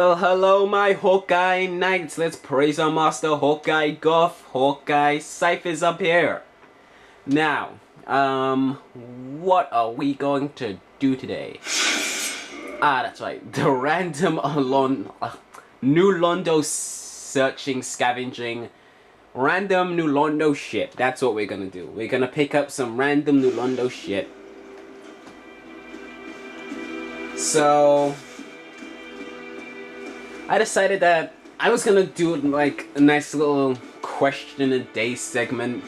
Well, hello my Hawkeye Knights, let's praise our master Hawkeye Goth, Hawkeye Scythe is up here. Now, what are we going to do today? That's right, the random New Londo searching, scavenging, random New Londo shit. That's what we're gonna do. We're gonna pick up some random New Londo shit. So I decided that I was gonna do like a nice little question a day segment,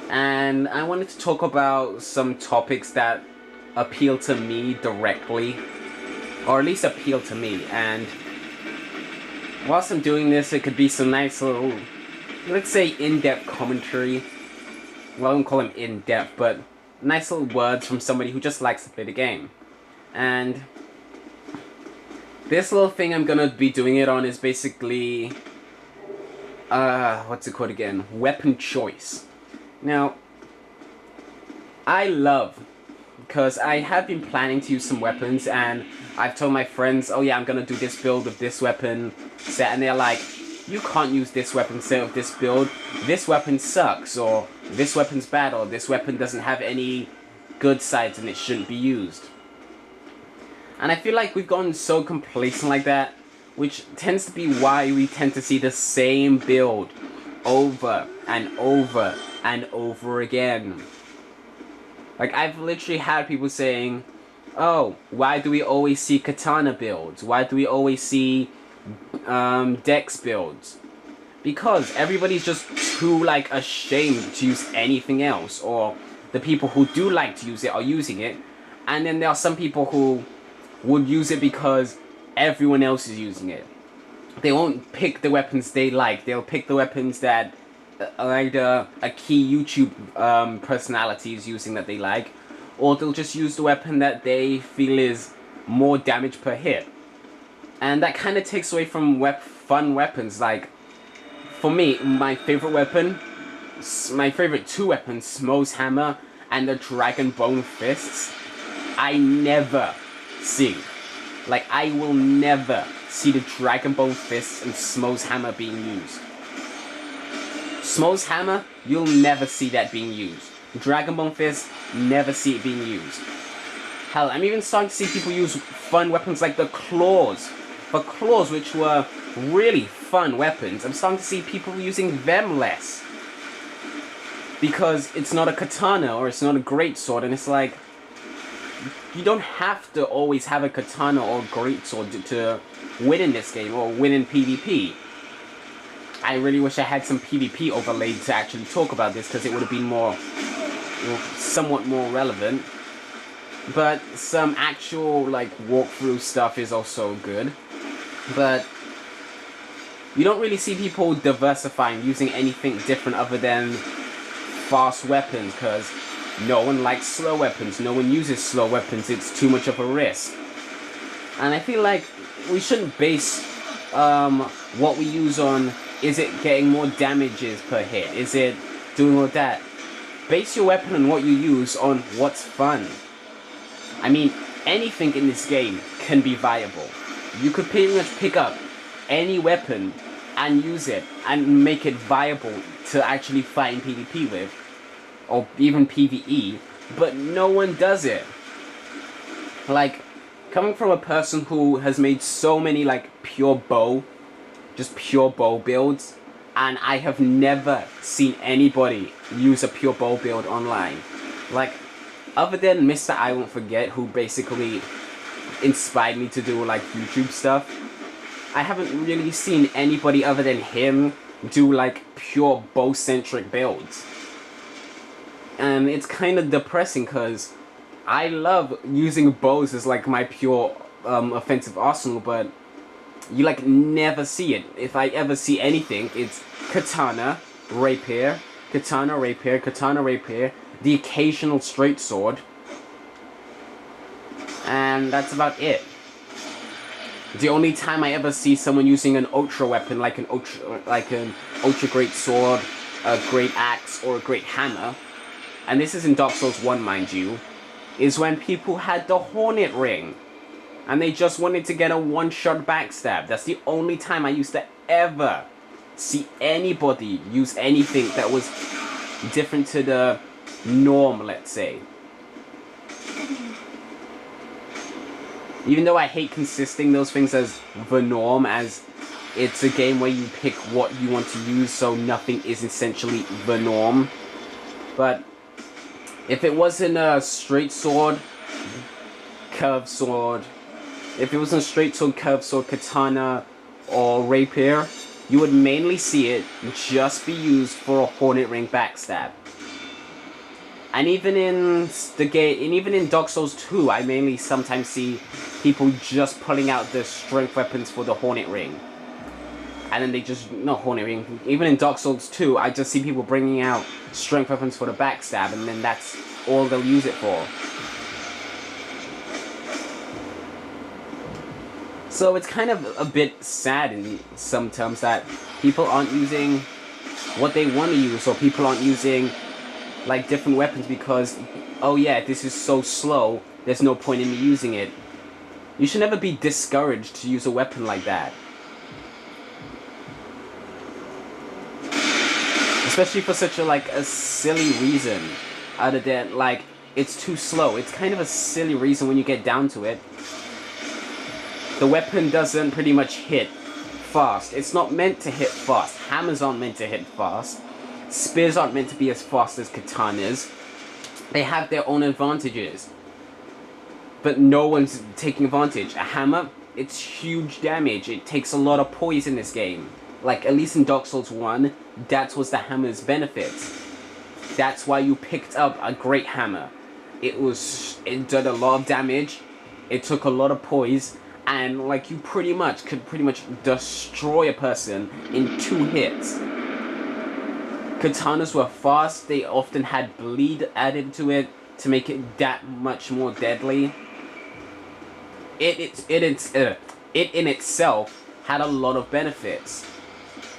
and I wanted to talk about some topics that appeal to me directly, or at least appeal to me. And whilst I'm doing this, it could be some nice little, let's say, in-depth commentary. Well, I won't call them in-depth, but nice little words from somebody who just likes to play the game. And this little thing I'm gonna be doing it on is basically, what's it called again? Weapon choice. Now, I love, because I have been planning to use some weapons, and I've told my friends, oh yeah, I'm gonna do this build of this weapon set, and they're like, you can't use this weapon set of this build, this weapon sucks, or this weapon's bad, or this weapon doesn't have any good sides and it shouldn't be used. And I feel like we've gotten so complacent like that, which tends to be why we tend to see the same build over and over and over again. Like, I've literally had people saying, oh, why do we always see katana builds? Why do we always see dex builds? Because everybody's just too, like, ashamed to use anything else, or the people who do like to use it are using it, and then there are some people who would use it because everyone else is using it. They won't pick the weapons they like, they'll pick the weapons that either a key YouTube personality is using that they like, or they'll just use the weapon that they feel is more damage per hit. And that kind of takes away from fun weapons. Like, for me, my favorite weapon, my favorite two weapons, Smo's Hammer and the Dragon Bone Fists, I never see. Like, I will never see the Dragon Bone Fists and Smo's Hammer being used. Smo's Hammer, you'll never see that being used. Dragon Bone Fist, never see it being used. Hell, I'm even starting to see people use fun weapons like the Claws. For Claws, which were really fun weapons, I'm starting to see people using them less. Because it's not a katana, or it's not a greatsword, and it's like, you don't have to always have a katana or greatsword to win in this game, or win in PvP. I really wish I had some PvP overlaid to actually talk about this, because it would have been somewhat more relevant. But some actual, like, walkthrough stuff is also good. But you don't really see people diversifying, using anything different other than fast weapons, because no one likes slow weapons, no one uses slow weapons, it's too much of a risk. And I feel like we shouldn't base what we use on, is it getting more damages per hit, is it doing all that. Base your weapon on what you use on what's fun. I mean, anything in this game can be viable. You could pretty much pick up any weapon and use it and make it viable to actually fight in PvP with, or even PvE, but no one does it. Like, coming from a person who has made so many, like, pure bow builds, and I have never seen anybody use a pure bow build online. Like, other than Mr. I Won't Forget, who basically inspired me to do, like, YouTube stuff, I haven't really seen anybody other than him do, like, pure bow-centric builds. And it's kind of depressing, because I love using bows as, like, my pure offensive arsenal, but you, like, never see it. If I ever see anything, it's katana, rapier, katana, rapier, katana, rapier, the occasional straight sword, and that's about it. The only time I ever see someone using an ultra weapon, like an ultra great sword, a great axe, or a great hammer, and this is in Dark Souls 1, mind you, is when people had the Hornet Ring and they just wanted to get a one-shot backstab. That's the only time I used to ever see anybody use anything that was different to the norm, let's say. Even though I hate consisting those things as the norm, as it's a game where you pick what you want to use, so nothing is essentially the norm. But if it wasn't a straight sword, curved sword, if it wasn't a straight sword, curved sword, katana, or rapier, you would mainly see it just be used for a Hornet Ring backstab. And even in the game, and even in Dark Souls 2, I mainly sometimes see people just pulling out the strength weapons for the Hornet Ring. And then they just, not Hornet Ring, even in Dark Souls 2, I just see people bringing out strength weapons for the backstab, and then that's all they'll use it for. So it's kind of a bit sad in some terms that people aren't using what they want to use, or people aren't using like different weapons because, oh yeah, this is so slow, there's no point in me using it. You should never be discouraged to use a weapon like that. Especially for such a silly reason, other than like it's too slow. It's kind of a silly reason when you get down to it. The weapon doesn't pretty much hit fast. It's not meant to hit fast. Hammers aren't meant to hit fast. Spears aren't meant to be as fast as katanas. They have their own advantages, but no one's taking advantage. A hammer, it's huge damage. It takes a lot of poise in this game. Like, at least in Dark Souls 1, that was the hammer's benefits. That's why you picked up a great hammer. It did a lot of damage, it took a lot of poise, and like you could pretty much destroy a person in 2 hits. Katanas were fast, they often had bleed added to it to make it that much more deadly. It in itself had a lot of benefits.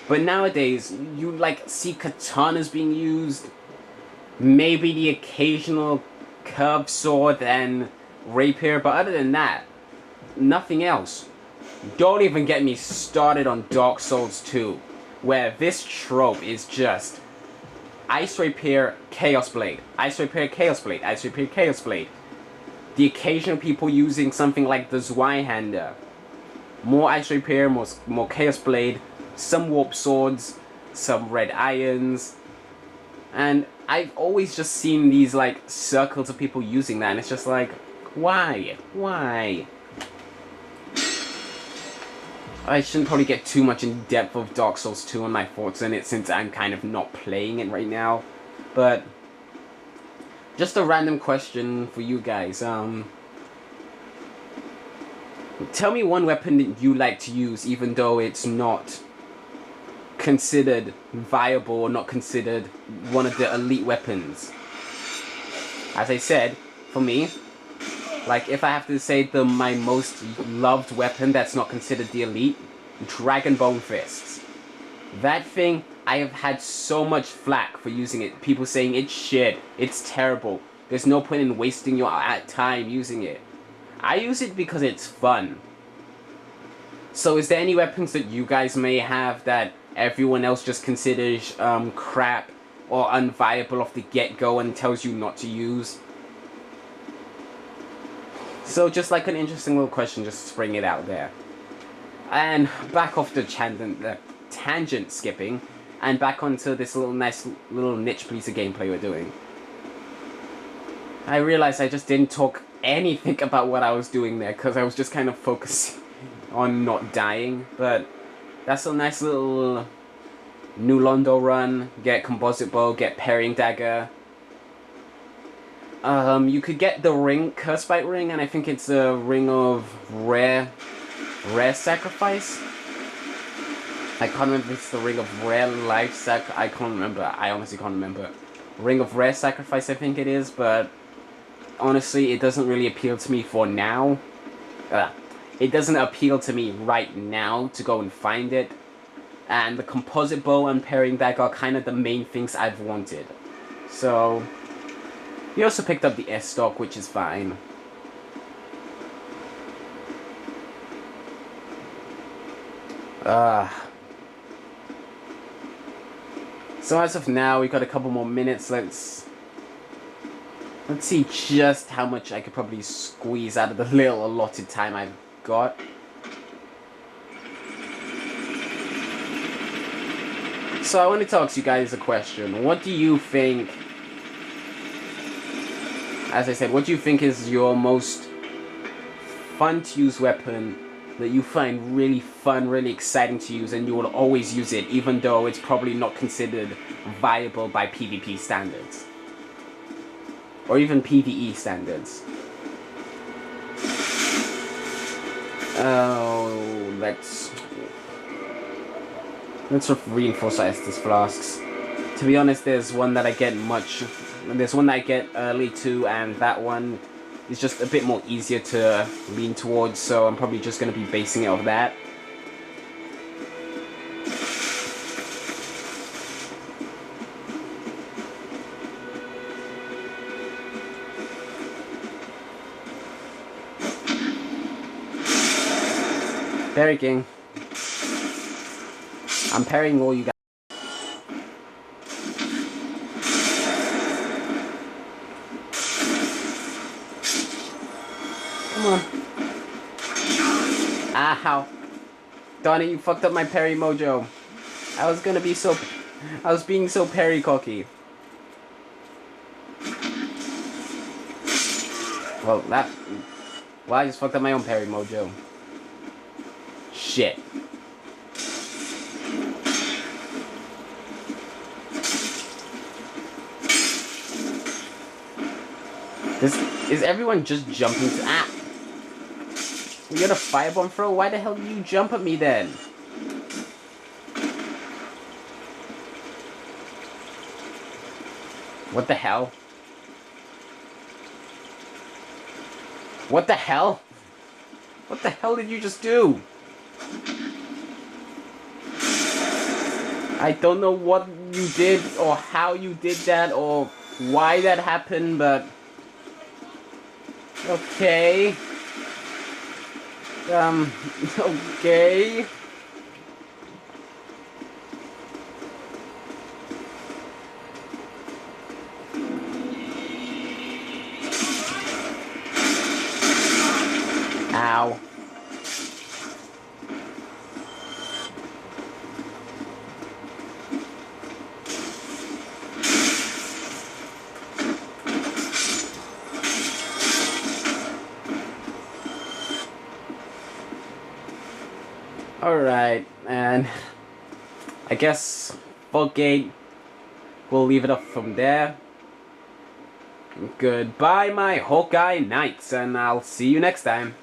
But nowadays, you see katanas being used, maybe the occasional curved sword and rapier, but other than that, nothing else. Don't even get me started on Dark Souls 2, where this trope is just Ice Rapier, Chaos Blade, Ice Rapier, Chaos Blade, Ice Rapier, Chaos Blade. The occasional people using something like the Zweihander. More Ice Rapier, more Chaos Blade, some Warp Swords, some Red Irons. And I've always just seen these circles of people using that, and it's just like, why? Why? I shouldn't probably get too much in depth of Dark Souls 2 and my thoughts on it since I'm kind of not playing it right now. But just a random question for you guys. Tell me one weapon that you like to use even though it's not considered viable or not considered one of the elite weapons. As I said, for me, if I have to say my most loved weapon that's not considered the elite, Dragon Bone Fists. That thing, I have had so much flack for using it. People saying it's shit, it's terrible, there's no point in wasting your time using it. I use it because it's fun. So is there any weapons that you guys may have that everyone else just considers crap or unviable off the get-go and tells you not to use? So just an interesting little question, just to bring it out there. And back off the tangent skipping, and back onto this nice little niche piece of gameplay we're doing. I realized I just didn't talk anything about what I was doing there, because I was just kind of focusing on not dying, but that's a nice little New Londo run. Get Composite Bow, get Parrying Dagger. You could get the ring, Cursebite Ring, and I think it's a Ring of Rare Sacrifice. I can't remember if it's the Ring of Rare Life I can't remember. I honestly can't remember. Ring of Rare Sacrifice, I think it is, but honestly, it doesn't really appeal to me for now. It doesn't appeal to me right now to go and find it. And the Composite Bow and Parrying Dagger are kind of the main things I've wanted. So He also picked up the S stock, which is fine. So as of now, we've got a couple more minutes. Let's see just how much I could probably squeeze out of the little allotted time I've got. So I want to talk to you guys a question. What do you think, as I said, what do you think is your most fun to use weapon that you find really fun, really exciting to use, and you will always use it, even though it's probably not considered viable by PvP standards? Or even PvE standards. Oh, let's reinforce our Estus flasks. To be honest, there's one that I get early too, and that one is just a bit more easier to lean towards, so I'm probably just going to be basing it off that. Parry King. I'm parrying all you guys. Come on. Ow. Darn it, you fucked up my parry mojo. I was being so parry cocky. Well, I just fucked up my own parry mojo. Shit. Is everyone just jumping to... You got a firebomb throw? Why the hell did you jump at me then? What the hell? What the hell? What the hell did you just do? I don't know what you did or how you did that or why that happened, but... Okay. Okay. Ow. Alright, and I guess Vaultgate, we'll leave it up from there. Goodbye, my Hawkeye Knights, and I'll see you next time.